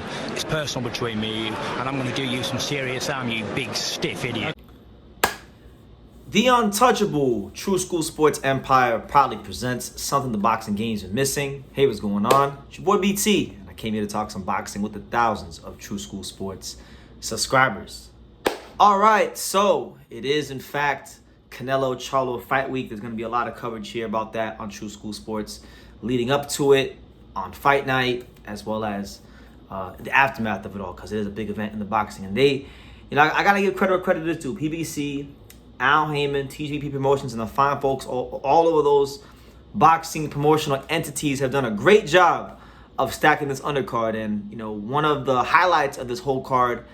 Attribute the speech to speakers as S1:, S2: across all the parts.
S1: football. It's personal between me and you, and I'm going to do you some serious harm, you big stiff idiot.
S2: The untouchable True School Sports Empire proudly presents something the boxing games are missing. Hey, what's going on? It's your boy BT, and I came here to talk some boxing with the thousands of True School Sports subscribers. All right, so it is in fact Canelo-Charlo fight week. There's going to be a lot of coverage here about that on True School Sports leading up to it on fight night, as well as the aftermath of it all, because it is a big event in the boxing. And they, I got to give credit where credit is due. PBC, Al Heyman, TGP Promotions, and the fine folks all over those boxing promotional entities have done a great job of stacking this undercard. And, one of the highlights of this whole card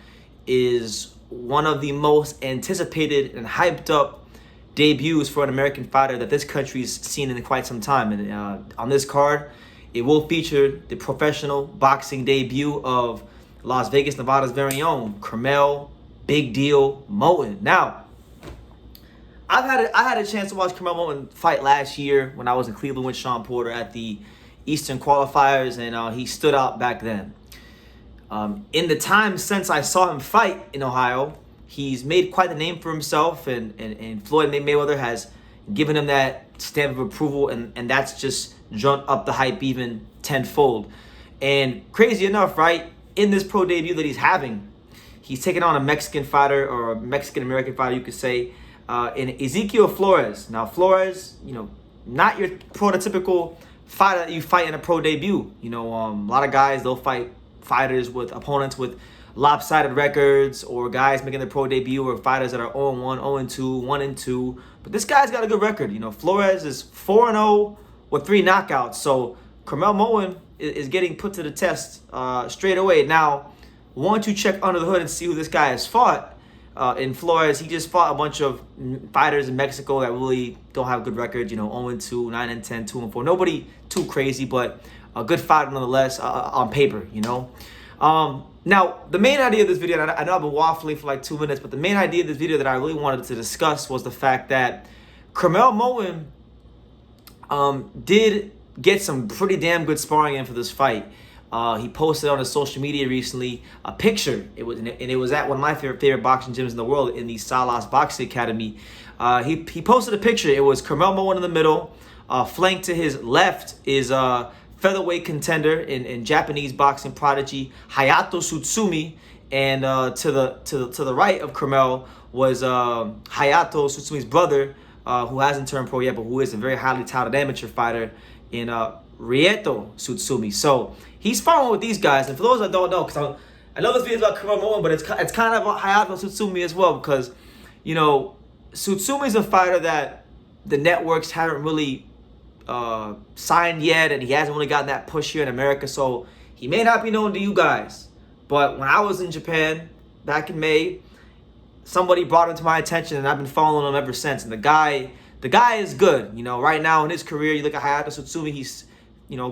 S2: is one of the most anticipated and hyped up debuts for an American fighter that this country's seen in quite some time. And on this card, it will feature the professional boxing debut of Las Vegas, Nevada's very own Curmel Big Deal Moton. Now, I had a chance to watch Curmel Moton fight last year when I was in Cleveland with Sean Porter at the Eastern qualifiers, and he stood out back then. In the time since I saw him fight in Ohio, he's made quite a name for himself, and Floyd Mayweather has given him that stamp of approval, and that's just jumped up the hype even tenfold. And crazy enough, right, in this pro debut that he's having, he's taking on a Mexican fighter, or a Mexican-American fighter, you could say, in Ezekiel Flores. Now, Flores, not your prototypical fighter that you fight in a pro debut. A lot of guys, they'll fight fighters with opponents with lopsided records, or guys making their pro debut, or fighters that are 0-1, 0-2, 1-2. But this guy's got a good record. Flores is 4-0 with 3 knockouts. So Curmel Moton is getting put to the test straight away. Now, once you check under the hood and see who this guy has fought, in Flores, he just fought a bunch of fighters in Mexico that really don't have good records. 0-2, 9-10, 2-4. Nobody too crazy, but a good fighter nonetheless on paper. Now, the main idea of this video, and I know I've been waffling for like 2 minutes, but the main idea of this video that I really wanted to discuss was the fact that Curmel Moton did get some pretty damn good sparring in for this fight. He posted on his social media recently a picture. It was at one of my favorite boxing gyms in the world, in the Salas Boxing Academy. He posted a picture. It was Curmel Moton in the middle. Flanked to his left is featherweight contender in Japanese boxing prodigy Hayato Tsutsumi, and to the right of Curmel was Hayato Tsutsumi's brother, who hasn't turned pro yet, but who is a very highly touted amateur fighter in Hayato Tsutsumi. So he's sparring with these guys, and for those that don't know, because I know this video is about Curmel Moton, but it's kind of about Hayato Tsutsumi as well, because Tsutsumi is a fighter that the networks haven't really signed yet, and he hasn't really gotten that push here in America, so he may not be known to you guys. But when I was in Japan back in May, somebody brought him to my attention, and I've been following him ever since. And the guy is good. Right now in his career, you look at Hayato Tsutsumi, he's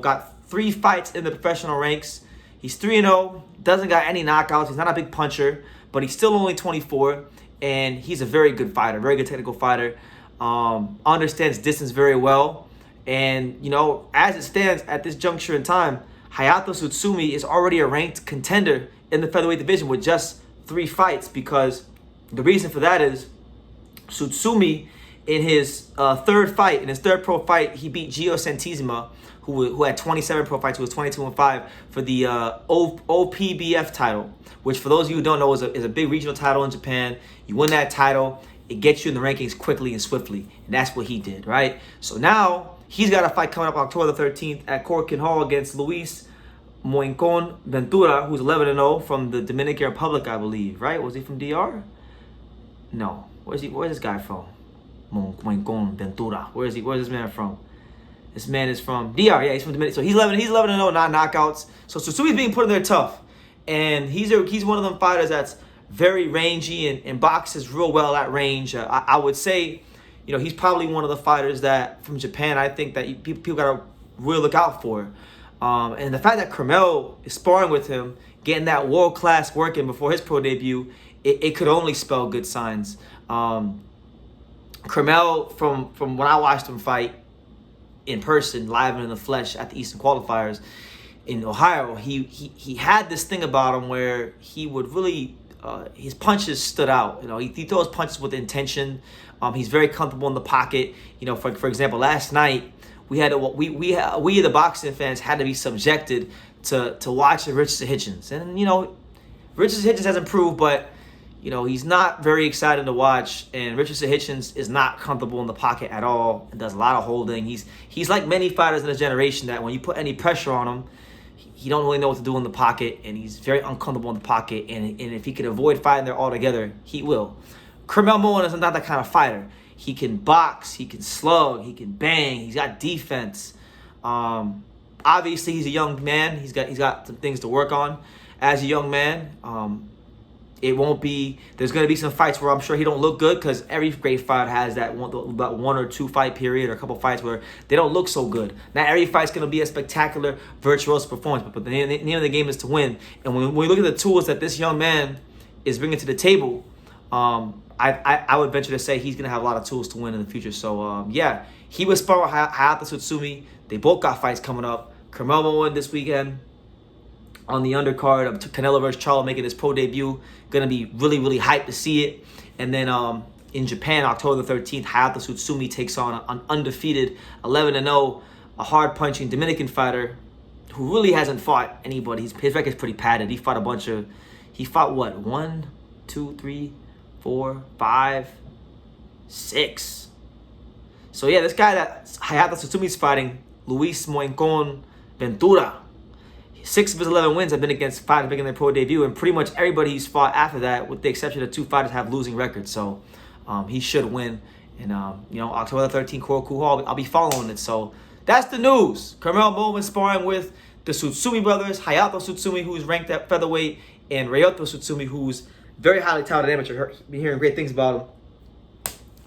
S2: got 3 fights in the professional ranks. He's 3-0, doesn't got any knockouts. He's not a big puncher, but he's still only 24, and he's a very good fighter, very good technical fighter. Understands distance very well. And, as it stands at this juncture in time, Hayato Tsutsumi is already a ranked contender in the featherweight division with just 3 fights, because the reason for that is Tsutsumi, in his third pro fight, he beat Gio Santissima, who had 27 pro fights, who was 22-5 for the OPBF title, which for those of you who don't know is a big regional title in Japan. You win that title, it gets you in the rankings quickly and swiftly, and that's what he did, right? So now he's got a fight coming up October the 13th at Corkin Hall against Luis Moicon Ventura, who's 11-0 from the Dominican Republic, I believe, right? Was he from DR? No. Where's this guy from? Moicon Ventura. Where's this man from? This man is from DR. Yeah, he's from Dominican. So he's 11-0, 9 knockouts. So Tsutsumi being put in there tough, and he's one of them fighters that's very rangy and boxes real well at range. I would say, he's probably one of the fighters that from Japan I think that people gotta really look out for. And the fact that Curmel is sparring with him, getting that world-class work in before his pro debut, it could only spell good signs. Curmel, from when I watched him fight in person, live and in the flesh at the Eastern qualifiers, in Ohio, he had this thing about him where he would really his punches stood out. You know, he throws punches with intention. He's very comfortable in the pocket. You know, for example, last night we the boxing fans had to be subjected to watching Richardson Hitchens, and you know, Richardson Hitchens has improved, but you know, he's not very exciting to watch, and Richardson Hitchens is not comfortable in the pocket at all and does a lot of holding. He's like many fighters in his generation that when you put any pressure on him, he don't really know what to do in the pocket, and he's very uncomfortable in the pocket, and if he can avoid fighting there altogether, he will. Curmel Moton is not that kind of fighter. He can box, he can slug, he can bang, he's got defense. Obviously, he's a young man. He's got some things to work on as a young man. It won't be. There's going to be some fights where I'm sure he don't look good, because every great fighter has that about 1 or 2 fight period, or a couple fights where they don't look so good. Not every fight's going to be a spectacular, virtuoso performance, but the name of the game is to win. And when we look at the tools that this young man is bringing to the table, I would venture to say he's going to have a lot of tools to win in the future. So, yeah, he was sparring with Hayato Tsutsumi. They both got fights coming up. Curmel Moton this weekend on the undercard of Canelo versus Charlo, making his pro debut. Going to be really, really hyped to see it. And then in Japan, October the 13th, Hayato Tsutsumi takes on an undefeated 11-0, a hard-punching Dominican fighter who really hasn't fought anybody. His record's pretty padded. He fought what? 1, 2, 3, 4, 5, 6. So yeah, this guy that Hayato Tsutsumi's fighting, Luis Moincon Ventura, 6 of his 11 wins have been against fighters making their pro debut, and pretty much everybody he's fought after that, with the exception of 2 fighters, have losing records. So he should win. And you know, October the 13th, Korakuen Hall, I'll be following it. So that's the news. Curmel Moton sparring with the Tsutsumi brothers, Hayato Tsutsumi, who's ranked at featherweight, and Ryoto Tsutsumi, who's very highly touted amateur. Been hearing great things about him.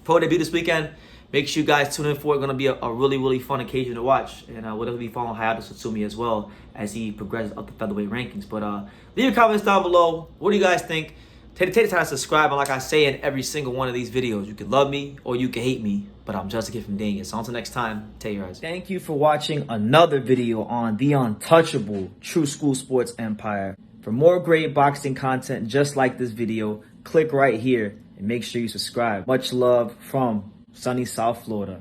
S2: Pro debut this weekend. Make sure you guys tune in for it. Going to be a really, really fun occasion to watch. And we'll be following Hayato Tsutsumi as well as he progresses up the featherweight rankings. But leave your comments down below. What do you guys think? Take the time to subscribe. And like I say in every single one of these videos, you can love me or you can hate me, but I'm just a kid from Dang. So until next time, take your eyes. Thank you for watching another video on the untouchable True School Sports Empire. For more great boxing content just like this video, click right here and make sure you subscribe. Much love from sunny South Florida.